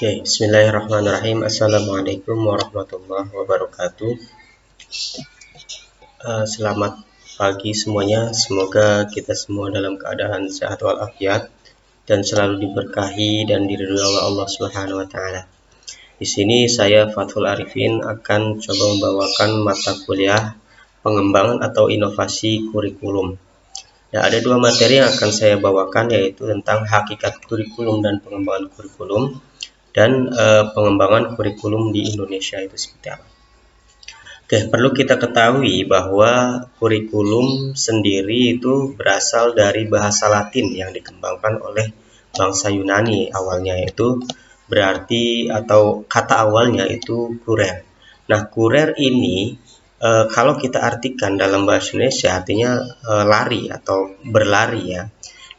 Oke, bismillahirrahmanirrahim. Assalamualaikum warahmatullahi wabarakatuh. Selamat pagi semuanya. Semoga kita semua dalam keadaan sehat walafiat dan selalu diberkahi dan diridhoi oleh Allah Subhanahu wa taala. Di sini saya Fathul Arifin akan coba membawakan mata kuliah pengembangan atau inovasi kurikulum. Nah, ada dua materi yang akan saya bawakan, yaitu tentang hakikat kurikulum dan pengembangan kurikulum, dan pengembangan kurikulum di Indonesia itu seperti apa. Oke, perlu kita ketahui bahwa kurikulum sendiri itu berasal dari bahasa Latin yang dikembangkan oleh bangsa Yunani awalnya, yaitu berarti atau kata awalnya itu kurer. Nah, kurer ini kalau kita artikan dalam bahasa Indonesia artinya lari atau berlari ya.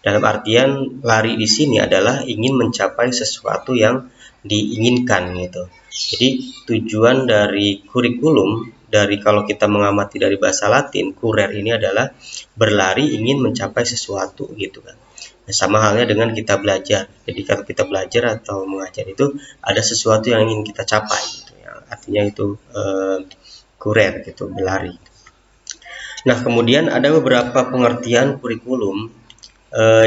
Dalam artian lari di sini adalah ingin mencapai sesuatu yang diinginkan gitu. Jadi tujuan dari kurikulum, dari kalau kita mengamati dari bahasa Latin, kurer ini adalah berlari ingin mencapai sesuatu gitu kan. Nah, sama halnya dengan kita belajar. Jadi kalau kita belajar atau mengajar itu ada sesuatu yang ingin kita capai gitu ya. Artinya itu kurer gitu, berlari. Nah, kemudian ada beberapa pengertian kurikulum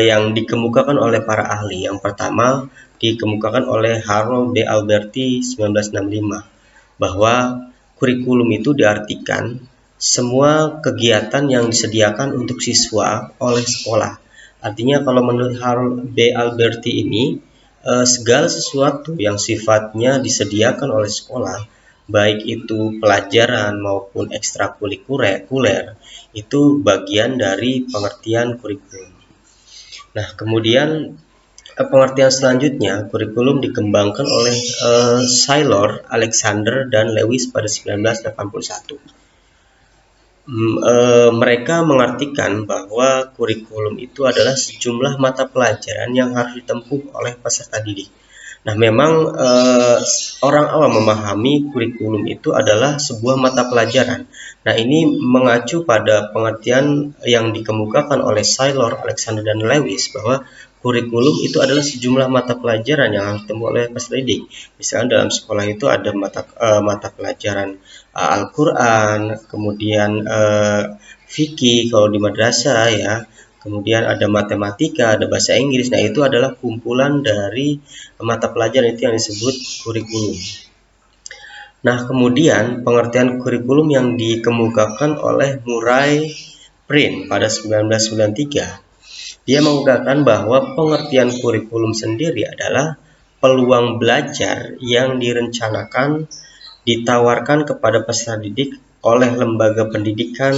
yang dikemukakan oleh para ahli. Yang pertama dikemukakan oleh Harold D. Alberti 1965 bahwa kurikulum itu diartikan semua kegiatan yang disediakan untuk siswa oleh sekolah. Artinya kalau menurut Harold D. Alberti ini segala sesuatu yang sifatnya disediakan oleh sekolah, baik itu pelajaran maupun ekstrakurikuler, itu bagian dari pengertian kurikulum. Nah, kemudian pengertian selanjutnya, kurikulum dikembangkan oleh Saylor, Alexander, dan Lewis pada 1981. Mereka mengartikan bahwa kurikulum itu adalah sejumlah mata pelajaran yang harus ditempuh oleh peserta didik. Nah, memang orang awam memahami kurikulum itu adalah sebuah mata pelajaran. Nah, ini mengacu pada pengertian yang dikemukakan oleh Saylor, Alexander, dan Lewis bahwa kurikulum itu adalah sejumlah mata pelajaran yang harus ditempuh oleh peserta didik. Misalnya dalam sekolah itu ada mata pelajaran Al-Quran, kemudian fikih kalau di madrasah ya, kemudian ada matematika, ada bahasa Inggris. Nah, itu adalah kumpulan dari mata pelajaran itu yang disebut kurikulum. Nah, kemudian pengertian kurikulum yang dikemukakan oleh Murray Print pada 1993, dia mengungkapkan bahwa pengertian kurikulum sendiri adalah peluang belajar yang direncanakan, ditawarkan kepada peserta didik oleh lembaga pendidikan,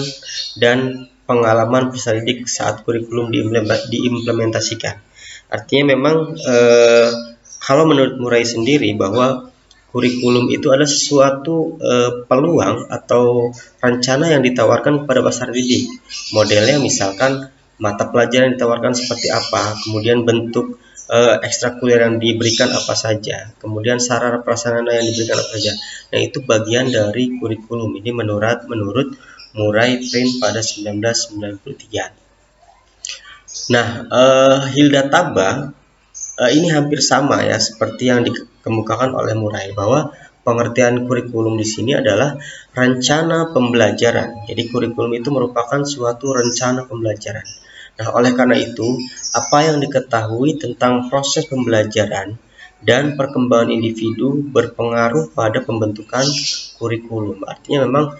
dan pengalaman peserta didik saat kurikulum diimplementasikan. Artinya memang kalau menurut Murray sendiri bahwa kurikulum itu adalah sesuatu peluang atau rencana yang ditawarkan kepada peserta didik. Modelnya misalkan mata pelajaran yang ditawarkan seperti apa, kemudian bentuk ekstrakurikuler yang diberikan apa saja, kemudian sarana prasarana yang diberikan apa saja. Nah, itu bagian dari kurikulum. Ini menurut Murray Print pada 1993. Nah, Hilda Taba ini hampir sama ya seperti yang dikemukakan oleh Murray bahwa pengertian kurikulum di sini adalah rencana pembelajaran. Jadi kurikulum itu merupakan suatu rencana pembelajaran. Nah, oleh karena itu, apa yang diketahui tentang proses pembelajaran dan perkembangan individu berpengaruh pada pembentukan kurikulum. Artinya memang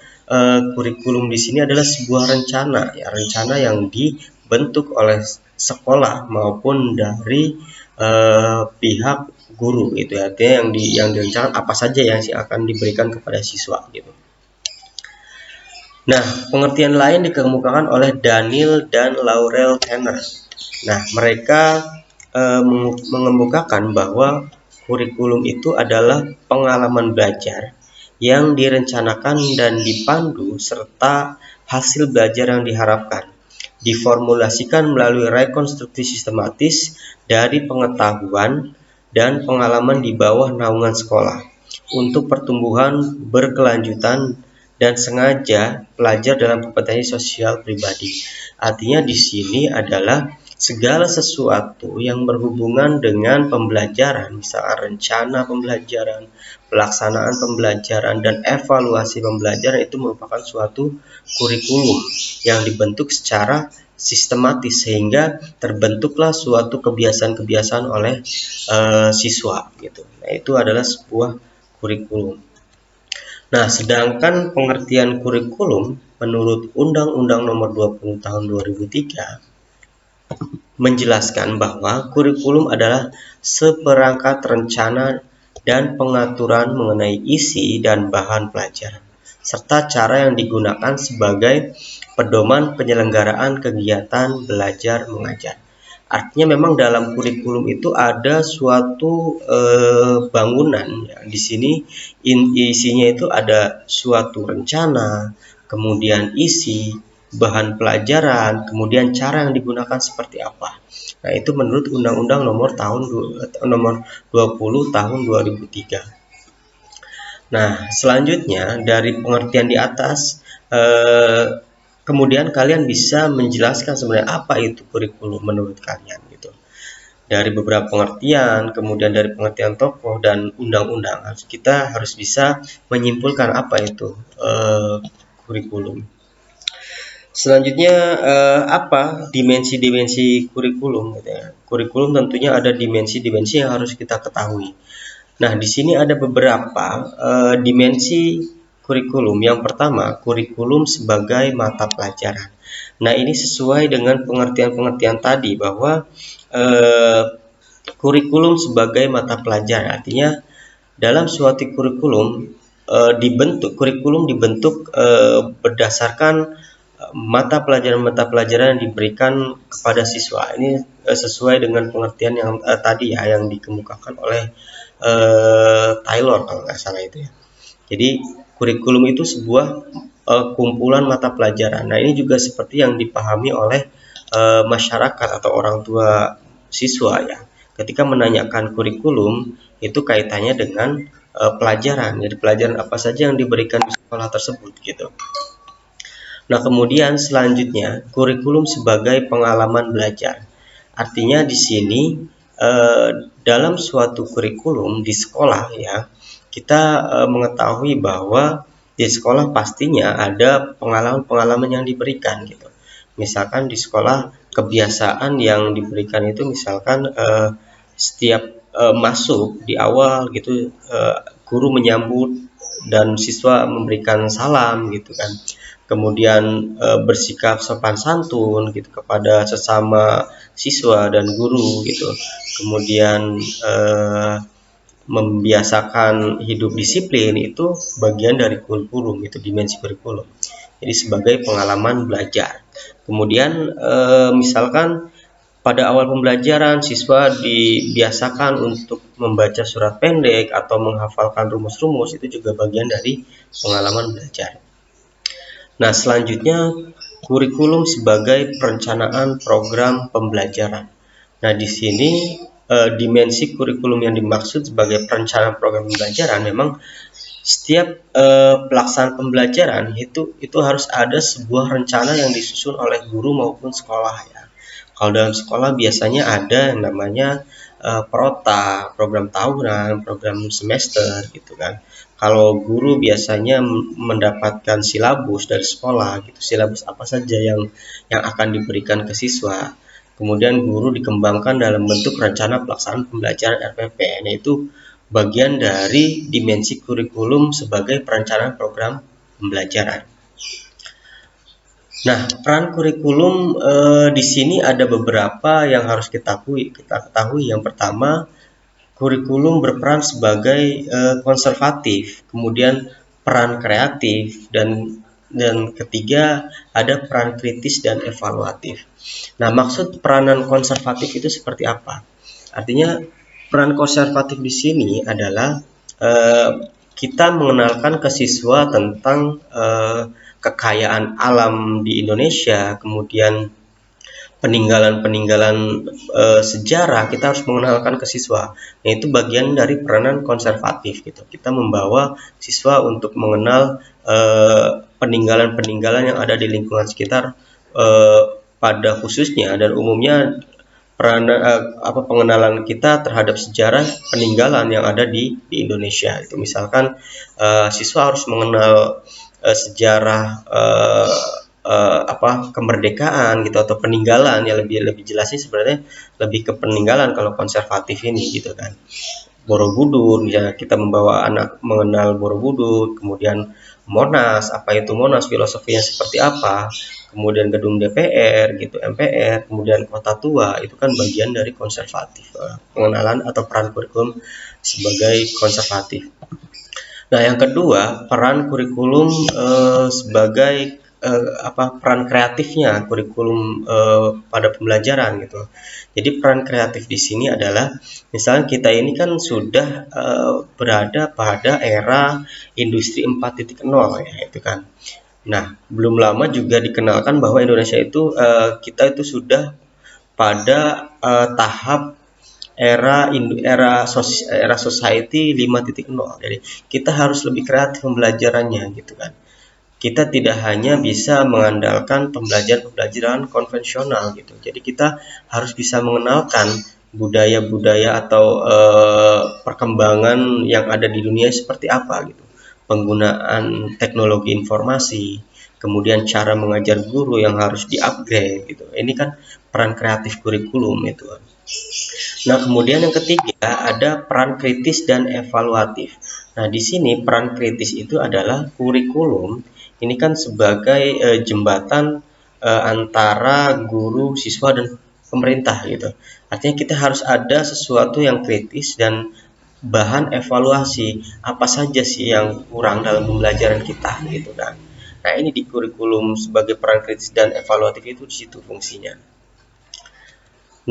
kurikulum di sini adalah sebuah rencana ya, rencana yang dibentuk oleh sekolah maupun dari pihak guru gitu ya. Artinya yang direncanakan apa saja yang akan diberikan kepada siswa gitu. Nah, pengertian lain dikemukakan oleh Daniel dan Laurel Tanner. Nah, mereka mengemukakan bahwa kurikulum itu adalah pengalaman belajar yang direncanakan dan dipandu serta hasil belajar yang diharapkan diformulasikan melalui rekonstruksi sistematis dari pengetahuan dan pengalaman di bawah naungan sekolah untuk pertumbuhan berkelanjutan dan sengaja pelajar dalam kompetensi sosial pribadi. Artinya di sini adalah segala sesuatu yang berhubungan dengan pembelajaran, misalnya rencana pembelajaran, pelaksanaan pembelajaran, dan evaluasi pembelajaran itu merupakan suatu kurikulum yang dibentuk secara sistematis sehingga terbentuklah suatu kebiasaan-kebiasaan oleh siswa gitu. Nah, itu adalah sebuah kurikulum. Nah, sedangkan pengertian kurikulum menurut Undang-Undang Nomor 20 Tahun 2003 menjelaskan bahwa kurikulum adalah seperangkat rencana dan pengaturan mengenai isi dan bahan pelajaran, serta cara yang digunakan sebagai pedoman penyelenggaraan kegiatan belajar mengajar. Artinya memang dalam kurikulum itu ada suatu bangunan. Ya. Di sini isinya itu ada suatu rencana, kemudian isi, bahan pelajaran, kemudian cara yang digunakan seperti apa. Nah, itu menurut Undang-Undang nomor 20 tahun 2003. Nah, selanjutnya dari pengertian di atas kemudian kalian bisa menjelaskan sebenarnya apa itu kurikulum menurut kalian gitu. Dari beberapa pengertian, kemudian dari pengertian tokoh dan undang-undang, kita harus bisa menyimpulkan apa itu kurikulum. Selanjutnya apa dimensi-dimensi kurikulum gitu ya. Kurikulum tentunya ada dimensi-dimensi yang harus kita ketahui. Nah, di sini ada beberapa dimensi kurikulum. Yang pertama, kurikulum sebagai mata pelajaran. Nah, ini sesuai dengan pengertian-pengertian tadi bahwa kurikulum sebagai mata pelajaran. Artinya dalam suatu kurikulum kurikulum dibentuk berdasarkan mata pelajaran yang diberikan kepada siswa. Ini sesuai dengan pengertian yang tadi ya, yang dikemukakan oleh Taylor kalau nggak salah itu ya. Jadi kurikulum itu sebuah kumpulan mata pelajaran. Nah, ini juga seperti yang dipahami oleh masyarakat atau orang tua siswa ya. Ketika menanyakan kurikulum itu kaitannya dengan pelajaran. Jadi pelajaran apa saja yang diberikan di sekolah tersebut gitu. Nah, kemudian selanjutnya kurikulum sebagai pengalaman belajar. Artinya di sini dalam suatu kurikulum di sekolah ya, kita mengetahui bahwa di sekolah pastinya ada pengalaman-pengalaman yang diberikan gitu. Misalkan di sekolah kebiasaan yang diberikan itu misalkan setiap masuk di awal gitu guru menyambut dan siswa memberikan salam gitu kan. Kemudian bersikap sopan santun gitu kepada sesama siswa dan guru gitu. Kemudian membiasakan hidup disiplin itu bagian dari kurikulum, itu dimensi kurikulum. Jadi sebagai pengalaman belajar. Kemudian misalkan pada awal pembelajaran siswa dibiasakan untuk membaca surat pendek atau menghafalkan rumus-rumus, itu juga bagian dari pengalaman belajar. Nah, selanjutnya kurikulum sebagai perencanaan program pembelajaran. Nah, di sini dimensi kurikulum yang dimaksud sebagai perencanaan program pembelajaran memang setiap pelaksanaan pembelajaran itu harus ada sebuah rencana yang disusun oleh guru maupun sekolah ya. Kalau dalam sekolah biasanya ada yang namanya prota, program tahunan, program semester gitu kan. Kalau guru biasanya mendapatkan silabus dari sekolah gitu, silabus apa saja yang akan diberikan ke siswa. Kemudian guru dikembangkan dalam bentuk rencana pelaksanaan pembelajaran RPP. Nah, itu bagian dari dimensi kurikulum sebagai perencanaan program pembelajaran. Nah, peran kurikulum di sini ada beberapa yang harus kita ketahui. Yang pertama, kurikulum berperan sebagai konservatif, kemudian peran kreatif, dan ketiga ada peran kritis dan evaluatif. Nah, maksud peranan konservatif itu seperti apa? Artinya peran konservatif di sini adalah kita mengenalkan ke siswa tentang kekayaan alam di Indonesia, kemudian peninggalan-peninggalan sejarah kita harus mengenalkan ke siswa. Nah, itu bagian dari peranan konservatif gitu. Kita membawa siswa untuk mengenal peninggalan-peninggalan yang ada di lingkungan sekitar pada khususnya dan umumnya pengenalan kita terhadap sejarah peninggalan yang ada di Indonesia. Itu misalkan siswa harus mengenal sejarah kemerdekaan gitu atau peninggalan, ya lebih lebih jelasnya sebenarnya lebih ke peninggalan kalau konservatif ini gitu kan. Borobudur, misalnya kita membawa anak mengenal Borobudur, kemudian Monas, apa itu Monas, filosofinya seperti apa, kemudian gedung DPR gitu, MPR, kemudian Kota Tua, itu kan bagian dari konservatif, pengenalan atau peran kurikulum sebagai konservatif. Nah, yang kedua, peran kurikulum sebagai peran kreatifnya kurikulum pada pembelajaran gitu. Jadi peran kreatif di sini adalah misalnya kita ini kan sudah berada pada era industri 4.0 ya itu kan. Nah, belum lama juga dikenalkan bahwa Indonesia itu kita itu sudah pada tahap era society 5.0. Jadi kita harus lebih kreatif pembelajarannya gitu kan. Kita tidak hanya bisa mengandalkan pembelajaran konvensional gitu. Jadi kita harus bisa mengenalkan budaya-budaya atau perkembangan yang ada di dunia seperti apa gitu. Penggunaan teknologi informasi, kemudian cara mengajar guru yang harus di-upgrade gitu. Ini kan peran kreatif kurikulum itu. Nah, kemudian yang ketiga ada peran kritis dan evaluatif. Nah, di sini peran kritis itu adalah kurikulum ini kan sebagai jembatan antara guru, siswa dan pemerintah gitu. Artinya kita harus ada sesuatu yang kritis dan bahan evaluasi apa saja sih yang kurang dalam pembelajaran kita gitu kan. Nah, ini di kurikulum sebagai peran kritis dan evaluatif itu di situ fungsinya.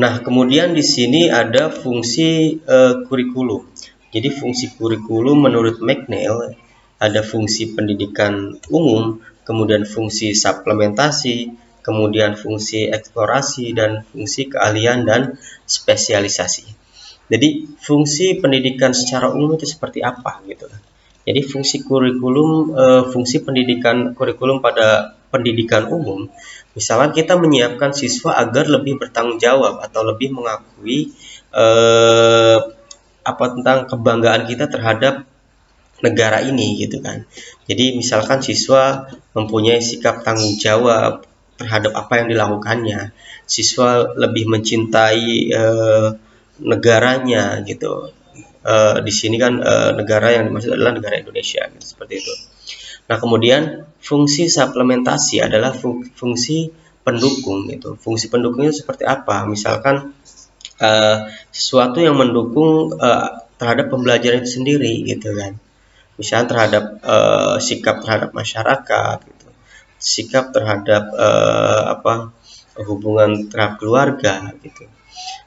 Nah, kemudian di sini ada fungsi kurikulum. Jadi fungsi kurikulum menurut McNeil ada fungsi pendidikan umum, kemudian fungsi suplementasi, kemudian fungsi eksplorasi dan fungsi keahlian dan spesialisasi. Jadi fungsi pendidikan secara umum itu seperti apa gitu. Jadi fungsi kurikulum, fungsi pendidikan kurikulum pada pendidikan umum, misalnya kita menyiapkan siswa agar lebih bertanggung jawab atau lebih mengakui tentang kebanggaan kita terhadap negara ini gitu kan. Jadi misalkan siswa mempunyai sikap tanggung jawab terhadap apa yang dilakukannya, siswa lebih mencintai negaranya gitu. Di sini kan negara yang dimaksud adalah negara Indonesia gitu, seperti itu. Nah, kemudian fungsi suplementasi adalah fungsi pendukung gitu. Fungsi pendukungnya seperti apa? Misalkan sesuatu yang mendukung terhadap pembelajaran itu sendiri gitu kan. Misalnya terhadap sikap terhadap masyarakat gitu. Sikap terhadap hubungan terhadap keluarga gitu.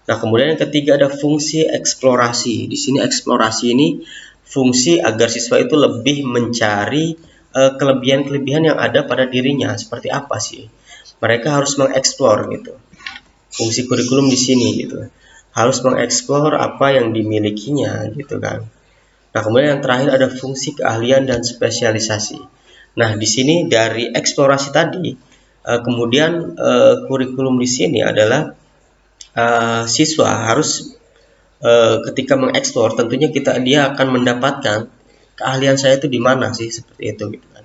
Nah, kemudian yang ketiga ada fungsi eksplorasi. Di sini eksplorasi ini fungsi agar siswa itu lebih mencari kelebihan-kelebihan yang ada pada dirinya. Seperti apa sih? Mereka harus mengeksplor gitu. Fungsi kurikulum di sini gitu. Harus mengeksplor apa yang dimilikinya gitu kan. Nah, kemudian yang terakhir ada fungsi keahlian dan spesialisasi. Nah, di sini dari eksplorasi tadi, kemudian kurikulum di sini adalah siswa harus ketika mengeksplor tentunya dia akan mendapatkan keahlian saya itu di mana sih seperti itu gitu kan.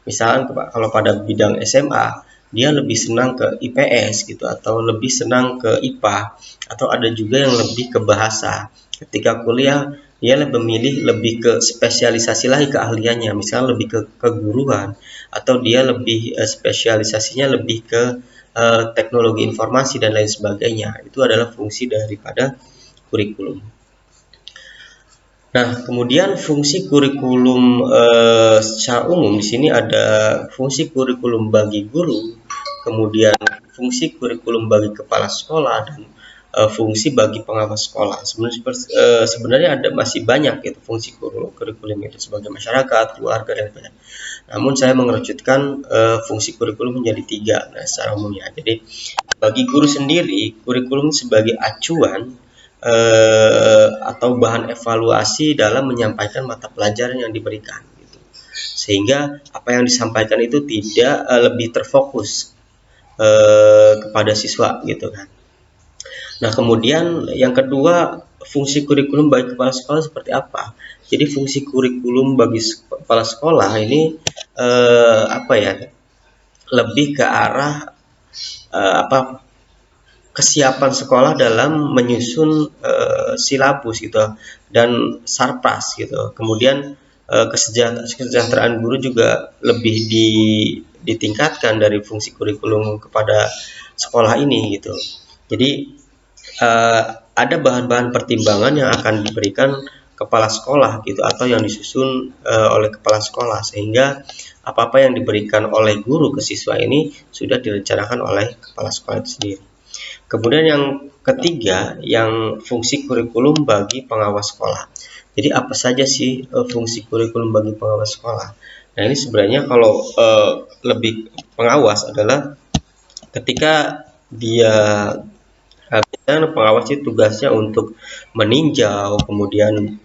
Misalnya kalau pada bidang SMA dia lebih senang ke IPS gitu atau lebih senang ke IPA atau ada juga yang lebih ke bahasa. Ketika kuliah dia memilih lebih ke spesialisasi lagi keahliannya, misalnya lebih ke keguruan atau dia lebih spesialisasinya lebih ke teknologi informasi dan lain sebagainya. Itu adalah fungsi daripada kurikulum. Nah, kemudian fungsi kurikulum secara umum di sini ada fungsi kurikulum bagi guru, kemudian fungsi kurikulum bagi kepala sekolah dan fungsi bagi pengawas sekolah. Sebenarnya ada masih banyak gitu fungsi kurikulum itu sebagai masyarakat, keluarga dan lain-lain. Namun saya mengerucutkan fungsi kurikulum menjadi 3 secara umumnya. Jadi bagi guru sendiri, kurikulum sebagai acuan atau bahan evaluasi dalam menyampaikan mata pelajaran yang diberikan. Gitu. Sehingga apa yang disampaikan itu tidak lebih terfokus kepada siswa gitu kan. Nah, kemudian yang kedua, fungsi kurikulum bagi kepala sekolah seperti apa? Jadi fungsi kurikulum bagi kepala sekolah ini apa ya? Lebih ke arah apa, kesiapan sekolah dalam menyusun silabus gitu dan sarpras gitu. Kemudian kesejahteraan guru juga lebih ditingkatkan dari fungsi kurikulum kepada sekolah ini gitu. Jadi ada bahan-bahan pertimbangan yang akan diberikan kepala sekolah gitu atau yang disusun oleh kepala sekolah, sehingga apa-apa yang diberikan oleh guru ke siswa ini sudah direncanakan oleh kepala sekolah itu sendiri. Kemudian yang ketiga, yang fungsi kurikulum bagi pengawas sekolah. Jadi apa saja sih fungsi kurikulum bagi pengawas sekolah? Nah, ini sebenarnya kalau lebih pengawas adalah ketika dia biasanya pengawas itu tugasnya untuk meninjau, kemudian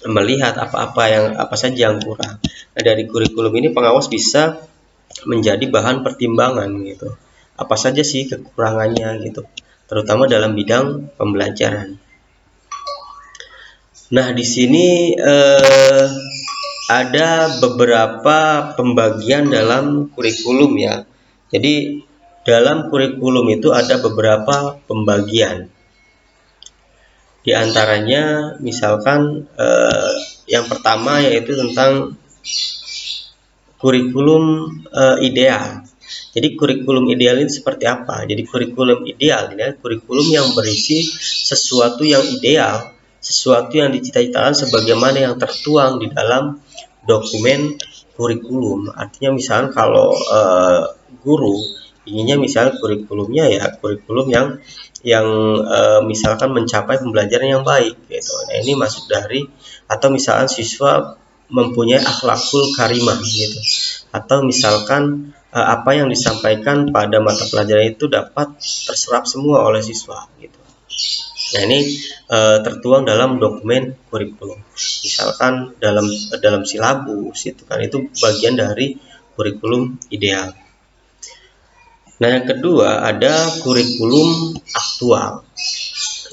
melihat apa saja yang kurang. Nah, dari kurikulum ini pengawas bisa menjadi bahan pertimbangan gitu. Apa saja sih kekurangannya gitu, terutama dalam bidang pembelajaran. Nah, di sini ada beberapa pembagian dalam kurikulum ya. Jadi dalam kurikulum itu ada beberapa pembagian. Di antaranya misalkan yang pertama yaitu tentang kurikulum ideal. Jadi kurikulum ideal ini seperti apa? Jadi kurikulum ideal ini adalah kurikulum yang berisi sesuatu yang ideal, sesuatu yang dicita-citakan sebagaimana yang tertuang di dalam dokumen kurikulum. Artinya misalnya kalau guru inginnya misalnya kurikulumnya ya kurikulum yang misalkan mencapai pembelajaran yang baik gitu. Nah, ini masuk dari, atau misalkan siswa mempunyai akhlakul karimah gitu, atau misalkan apa yang disampaikan pada mata pelajaran itu dapat terserap semua oleh siswa gitu. Nah, ini tertuang dalam dokumen kurikulum. Misalkan dalam silabus itu kan, itu bagian dari kurikulum ideal. Nah, yang kedua ada kurikulum aktual.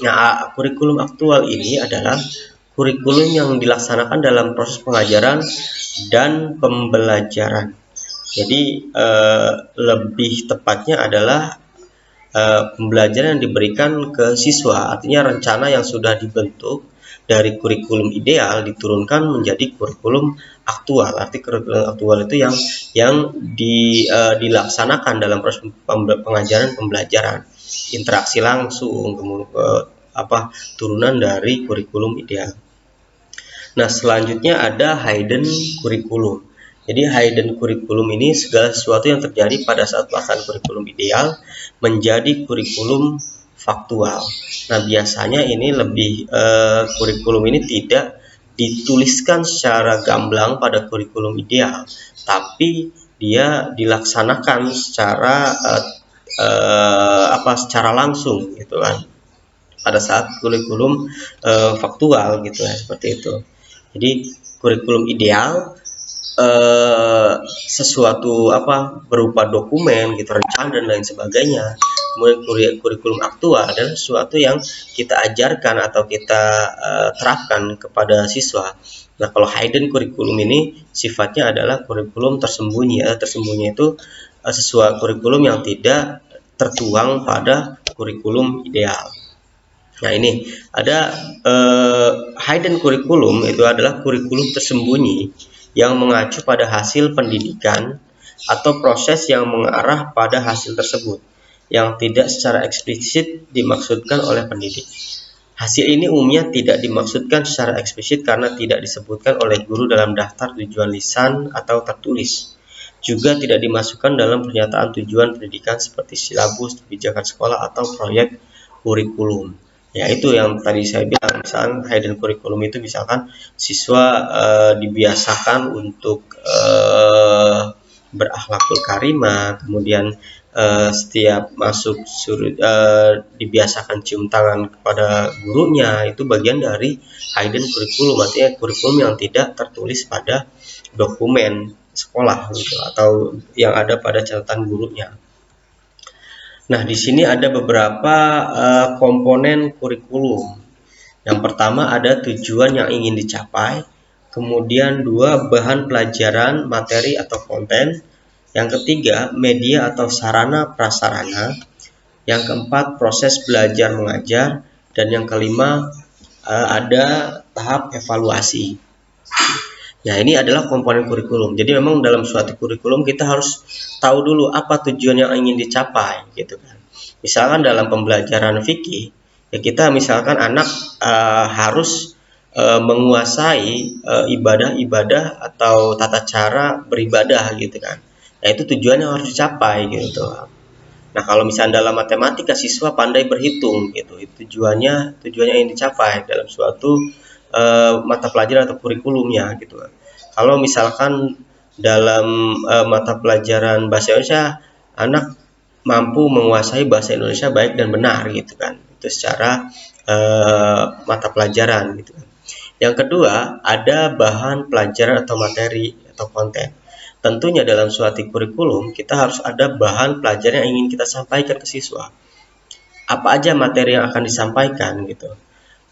Nah, kurikulum aktual ini adalah kurikulum yang dilaksanakan dalam proses pengajaran dan pembelajaran. Jadi lebih tepatnya adalah pembelajaran yang diberikan ke siswa, artinya rencana yang sudah dibentuk dari kurikulum ideal diturunkan menjadi kurikulum aktual. Arti kurikulum aktual itu yang dilaksanakan dalam proses pengajaran pembelajaran, interaksi langsung, kemudian turunan dari kurikulum ideal. Nah, selanjutnya ada hidden curriculum. Jadi hidden curriculum ini segala sesuatu yang terjadi pada saat pelaksanaan kurikulum ideal menjadi kurikulum faktual. Nah, biasanya ini lebih kurikulum ini tidak dituliskan secara gamblang pada kurikulum ideal, tapi dia dilaksanakan secara secara langsung gitu kan, pada saat kurikulum faktual gitu ya, seperti itu. Jadi kurikulum ideal sesuatu berupa dokumen gitu, rencana dan lain sebagainya. Kemudian kurikulum aktual adalah sesuatu yang kita ajarkan atau kita terapkan kepada siswa. Nah, kalau hidden kurikulum ini sifatnya adalah kurikulum tersembunyi. Tersembunyi itu sesuatu kurikulum yang tidak tertuang pada kurikulum ideal. Nah, ini ada hidden curriculum, itu adalah kurikulum tersembunyi yang mengacu pada hasil pendidikan atau proses yang mengarah pada hasil tersebut yang tidak secara eksplisit dimaksudkan oleh pendidik. Hasil ini umumnya tidak dimaksudkan secara eksplisit karena tidak disebutkan oleh guru dalam daftar tujuan lisan atau tertulis. Juga tidak dimasukkan dalam pernyataan tujuan pendidikan seperti silabus, kebijakan sekolah, atau proyek kurikulum. Ya, itu yang tadi saya bilang, misalkan hidden curriculum itu misalkan siswa dibiasakan untuk berakhlakul karimah, kemudian setiap masuk dibiasakan cium tangan kepada gurunya. Itu bagian dari hidden curriculum, artinya kurikulum yang tidak tertulis pada dokumen sekolah gitu, atau yang ada pada catatan gurunya. Nah, di sini ada beberapa komponen kurikulum. Yang pertama ada tujuan yang ingin dicapai, kemudian dua bahan pelajaran, materi atau konten, yang ketiga media atau sarana prasarana, yang keempat proses belajar mengajar, dan yang kelima ada tahap evaluasi. Ya, ini adalah komponen kurikulum. Jadi memang dalam suatu kurikulum kita harus tahu dulu apa tujuan yang ingin dicapai, gitu kan. Misalkan dalam pembelajaran fikih, ya kita misalkan anak harus menguasai ibadah-ibadah atau tata cara beribadah, gitu kan. Nah, itu tujuan yang harus dicapai, gitu. Nah, kalau misalnya dalam matematika siswa pandai berhitung, gitu. Itu tujuannya yang dicapai dalam suatu mata pelajaran atau kurikulumnya, gitu. Kalau misalkan dalam mata pelajaran bahasa Indonesia, anak mampu menguasai bahasa Indonesia baik dan benar, gitu kan. Itu secara mata pelajaran, gitu kan. Yang kedua, ada bahan pelajaran atau materi atau konten. Tentunya dalam suatu kurikulum kita harus ada bahan pelajaran yang ingin kita sampaikan ke siswa. Apa aja materi yang akan disampaikan, gitu.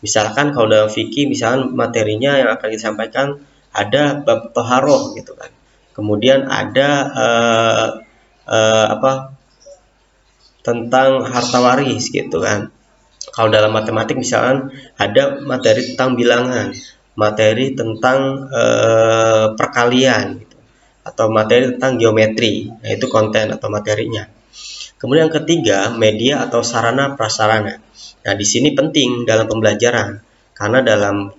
Misalkan kalau dalam fikih, misalkan materinya yang akan disampaikan ada bab toharoh, gitu kan. Kemudian ada apa tentang harta waris, gitu kan. Kalau dalam matematik misalkan ada materi tentang bilangan, materi tentang perkalian, gitu. Atau materi tentang geometri. Nah, itu konten atau materinya. Kemudian yang ketiga, media atau sarana prasarana. Nah, di sini penting dalam pembelajaran karena dalam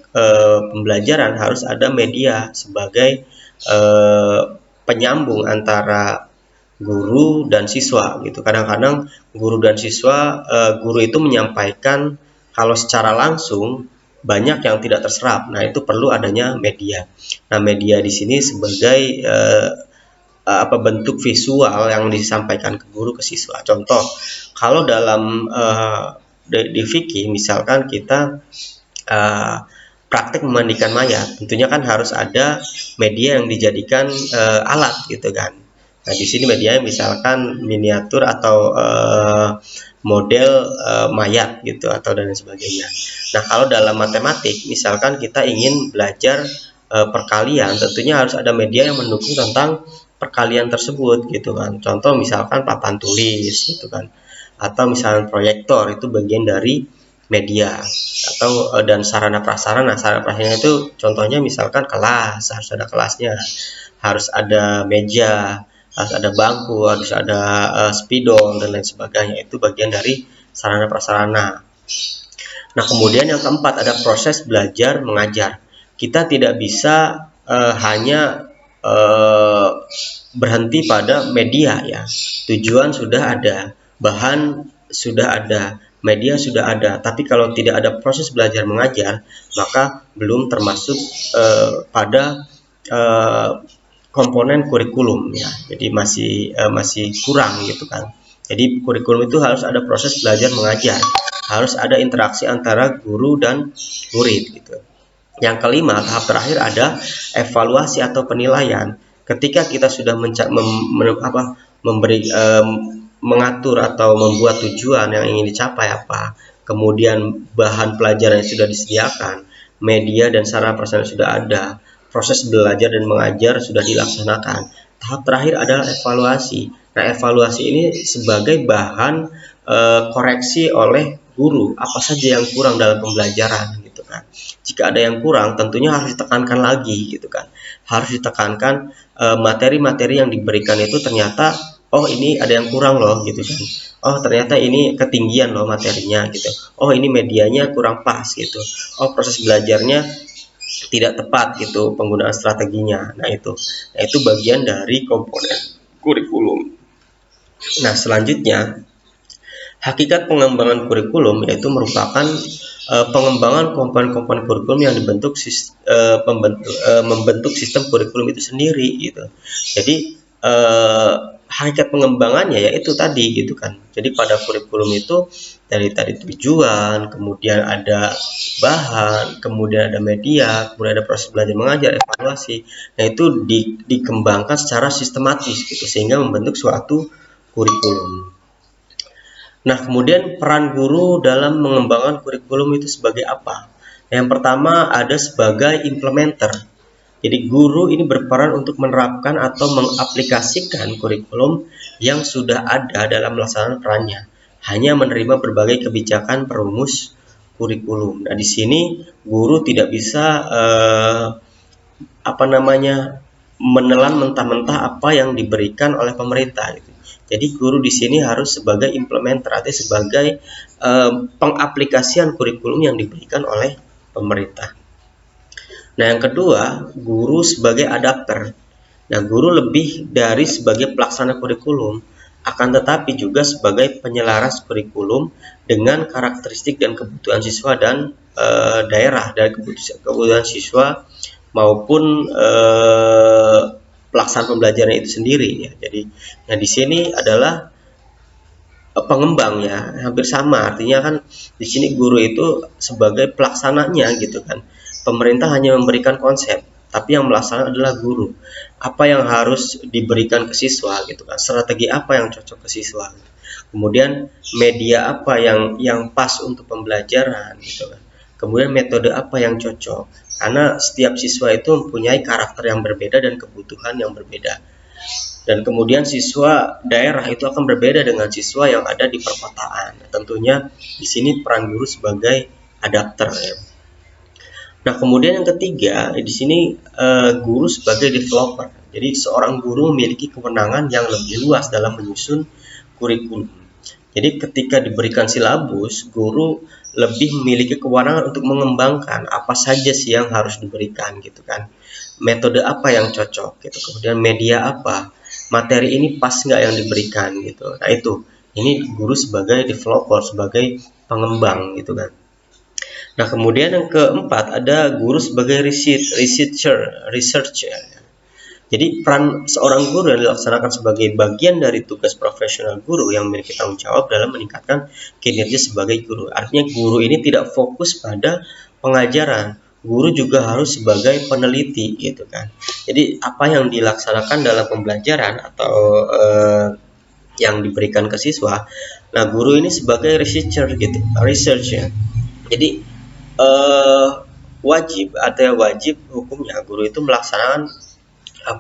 pembelajaran harus ada media sebagai penyambung antara guru dan siswa, gitu. Kadang-kadang guru dan siswa, guru itu menyampaikan kalau secara langsung banyak yang tidak terserap. Nah, itu perlu adanya media. Nah, media di sini sebagai apa bentuk visual yang disampaikan ke guru ke siswa. Contoh, kalau dalam di fikih misalkan kita praktek memandikan mayat, tentunya kan harus ada media yang dijadikan alat, gitu kan. Nah, di sini media misalkan miniatur atau model mayat, gitu, atau dan sebagainya. Nah, kalau dalam matematik misalkan kita ingin belajar perkalian, tentunya harus ada media yang mendukung tentang perkalian tersebut, gitu kan. Contoh misalkan papan tulis, gitu kan. Atau misalkan proyektor, itu bagian dari media. Atau dan sarana prasarana itu contohnya misalkan kelas, harus ada kelasnya, harus ada meja, harus ada bangku, harus ada spidol dan lain sebagainya. Itu bagian dari sarana prasarana. Nah, kemudian yang keempat ada proses belajar mengajar. Kita tidak bisa hanya berhenti pada media, ya. Tujuan sudah ada, bahan sudah ada, media sudah ada, tapi kalau tidak ada proses belajar mengajar, maka belum termasuk pada komponen kurikulum, ya. Jadi masih kurang, gitu kan. Jadi kurikulum itu harus ada proses belajar mengajar, harus ada interaksi antara guru dan murid, gitu. Yang kelima, tahap terakhir ada evaluasi atau penilaian. Ketika kita sudah mengatur atau membuat tujuan yang ingin dicapai apa, kemudian bahan pelajaran yang sudah disediakan, media dan sarana prasarana sudah ada, proses belajar dan mengajar sudah dilaksanakan. Tahap terakhir adalah evaluasi. Nah, evaluasi ini sebagai bahan koreksi oleh guru apa saja yang kurang dalam pembelajaran, gitu kan. Jika ada yang kurang, tentunya harus ditekankan lagi, gitu kan. Harus ditekankan materi-materi yang diberikan itu ternyata oh ini ada yang kurang loh, gitu kan. Oh ternyata ini ketinggian loh materinya, gitu. Oh ini medianya kurang pas, gitu. Oh proses belajarnya tidak tepat, gitu, penggunaan strateginya. Nah itu bagian dari komponen kurikulum. Nah, selanjutnya hakikat pengembangan kurikulum yaitu merupakan pengembangan komponen-komponen kurikulum yang membentuk sistem kurikulum itu sendiri, gitu. Jadi hakikat pengembangannya yaitu tadi, gitu kan. Jadi pada kurikulum itu dari tadi tujuan, kemudian ada bahan, kemudian ada media, kemudian ada proses belajar mengajar, evaluasi. Nah, itu dikembangkan secara sistematis, gitu, sehingga membentuk suatu kurikulum. Nah, kemudian peran guru dalam mengembangkan kurikulum itu sebagai apa? Yang pertama ada sebagai implementer. Jadi guru ini berperan untuk menerapkan atau mengaplikasikan kurikulum yang sudah ada dalam melaksanakan perannya. Hanya menerima berbagai kebijakan perumus kurikulum. Nah, di sini guru tidak bisa menelan mentah-mentah apa yang diberikan oleh pemerintah gitu. Jadi guru di sini harus sebagai implementer atau sebagai pengaplikasian kurikulum yang diberikan oleh pemerintah. Nah, yang kedua, guru sebagai adapter. Nah, guru lebih dari sebagai pelaksana kurikulum, akan tetapi juga sebagai penyelaras kurikulum dengan karakteristik dan kebutuhan siswa dan daerah dari kebutuhan siswa maupun pelaksanaan pembelajaran itu sendiri ya. Jadi, nah di sini adalah pengembang ya, hampir sama. Artinya kan di sini guru itu sebagai pelaksananya gitu kan. Pemerintah hanya memberikan konsep, tapi yang melaksanakan adalah guru. Apa yang harus diberikan ke siswa gitu kan. Strategi apa yang cocok ke siswa. Kemudian media apa yang pas untuk pembelajaran gitu kan. Kemudian metode apa yang cocok. Karena setiap siswa itu mempunyai karakter yang berbeda dan kebutuhan yang berbeda. Dan kemudian siswa daerah itu akan berbeda dengan siswa yang ada di perkotaan. Tentunya di sini peran guru sebagai adapter ya. Nah, kemudian yang ketiga, di sini guru sebagai developer. Jadi seorang guru memiliki kewenangan yang lebih luas dalam menyusun kurikulum. Jadi ketika diberikan silabus, guru lebih memiliki kewenangan untuk mengembangkan apa saja sih yang harus diberikan gitu kan. Metode apa yang cocok gitu. Kemudian media apa, materi ini pas nggak yang diberikan gitu. Nah itu, ini guru sebagai developer, sebagai pengembang gitu kan. Nah, kemudian yang keempat ada guru sebagai researcher. Jadi peran seorang guru yang dilaksanakan sebagai bagian dari tugas profesional guru yang memiliki tanggung jawab dalam meningkatkan kinerja sebagai guru. Artinya guru ini tidak fokus pada pengajaran, guru juga harus sebagai peneliti gitu kan. Jadi apa yang dilaksanakan dalam pembelajaran atau yang diberikan ke siswa, nah guru ini sebagai researcher gitu, researcher. Jadi wajib hukumnya guru itu melaksanakan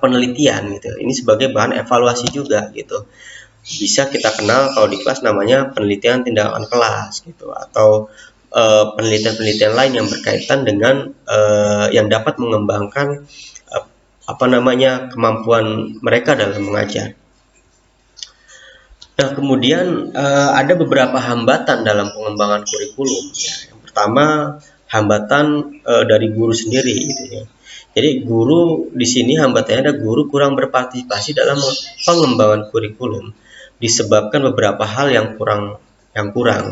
penelitian gitu. Ini sebagai bahan evaluasi juga gitu. Bisa kita kenal kalau di kelas namanya penelitian tindakan kelas gitu, atau penelitian-penelitian lain yang berkaitan dengan yang dapat mengembangkan kemampuan mereka dalam mengajar. Nah, kemudian ada beberapa hambatan dalam pengembangan kurikulum. Ya. Yang pertama, hambatan dari guru sendiri gitu ya. Jadi guru di sini hambatannya ada guru kurang berpartisipasi dalam pengembangan kurikulum disebabkan beberapa hal yang kurang,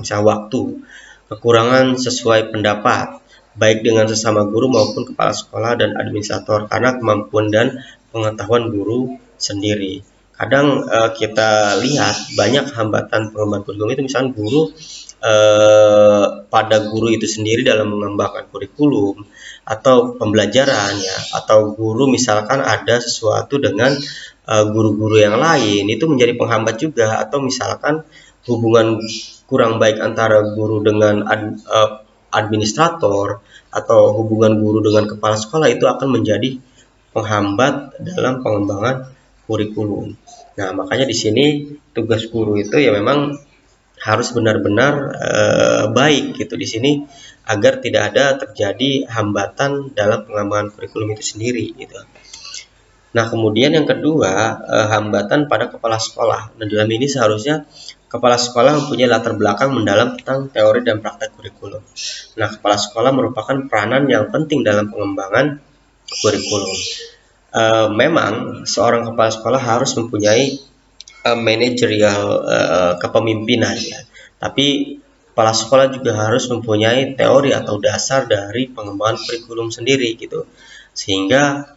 misalnya waktu, kekurangan sesuai pendapat, baik dengan sesama guru maupun kepala sekolah dan administrator karena kemampuan dan pengetahuan guru sendiri. Kadang kita lihat banyak hambatan pengembangan kurikulum itu, misalnya guru pada guru itu sendiri dalam mengembangkan kurikulum atau pembelajaran ya, atau guru misalkan ada sesuatu dengan guru-guru yang lain, itu menjadi penghambat juga, atau misalkan hubungan kurang baik antara guru dengan administrator atau hubungan guru dengan kepala sekolah itu akan menjadi penghambat dalam pengembangan kurikulum. Nah, makanya di sini tugas guru itu ya memang harus benar-benar baik gitu di sini agar tidak ada terjadi hambatan dalam pengembangan kurikulum itu sendiri gitu. Nah, kemudian yang kedua, hambatan pada kepala sekolah. Nah, dalam ini seharusnya kepala sekolah mempunyai latar belakang mendalam tentang teori dan praktek kurikulum. Nah, kepala sekolah merupakan peranan yang penting dalam pengembangan kurikulum. Memang seorang kepala sekolah harus mempunyai manajerial kepemimpinan ya. Tapi kepala sekolah juga harus mempunyai teori atau dasar dari pengembangan kurikulum sendiri gitu. Sehingga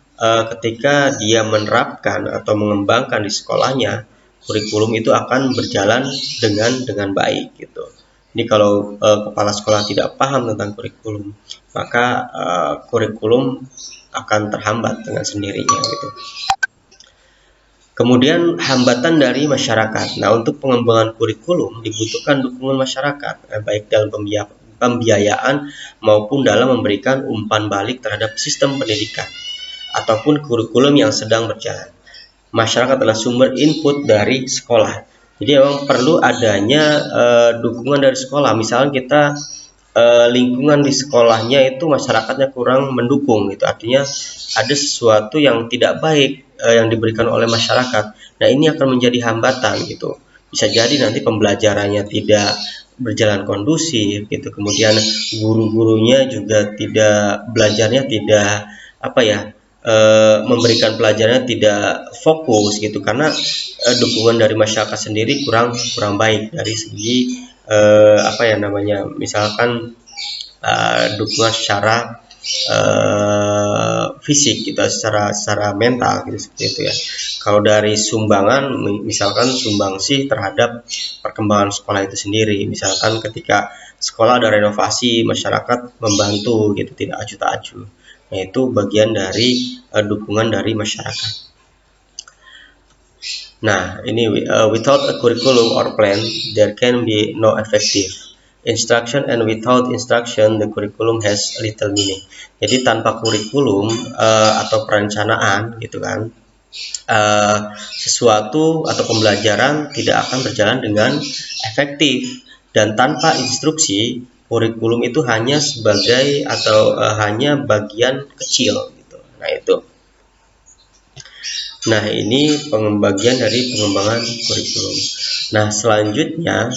ketika dia menerapkan atau mengembangkan di sekolahnya, kurikulum itu akan berjalan dengan baik gitu. Jadi kalau kepala sekolah tidak paham tentang kurikulum, maka kurikulum akan terhambat dengan sendirinya gitu. Kemudian hambatan dari masyarakat. Nah, untuk pengembangan kurikulum dibutuhkan dukungan masyarakat, baik dalam pembiayaan maupun dalam memberikan umpan balik terhadap sistem pendidikan ataupun kurikulum yang sedang berjalan. Masyarakat adalah sumber input dari sekolah. Jadi memang perlu adanya dukungan dari sekolah. Misalnya kita lingkungan di sekolahnya itu masyarakatnya kurang mendukung, gitu. Artinya ada sesuatu yang tidak baik yang diberikan oleh masyarakat. Nah, ini akan menjadi hambatan, gitu. Bisa jadi nanti pembelajarannya tidak berjalan kondusif, gitu. Kemudian guru-gurunya juga tidak belajarnya tidak memberikan pelajarannya tidak fokus, gitu, karena dukungan dari masyarakat sendiri kurang baik dari segi misalkan dukungan secara fisik, gitu, secara mental, gitu, seperti itu ya. Kalau dari sumbangan, misalkan sumbangsih terhadap perkembangan sekolah itu sendiri, misalkan ketika sekolah ada renovasi, masyarakat membantu, gitu, tidak acuh tak acuh. Nah, itu bagian dari dukungan dari masyarakat. Nah, ini without a curriculum or plan, there can be no effective instruction, and without instruction, the curriculum has little meaning. Jadi tanpa kurikulum atau perencanaan, gitu kan, sesuatu atau pembelajaran tidak akan berjalan dengan efektif, dan tanpa instruksi, kurikulum itu hanya sebagai atau hanya bagian kecil, gitu. Nah, itu. Nah, ini bagian dari pengembangan kurikulum. Nah, selanjutnya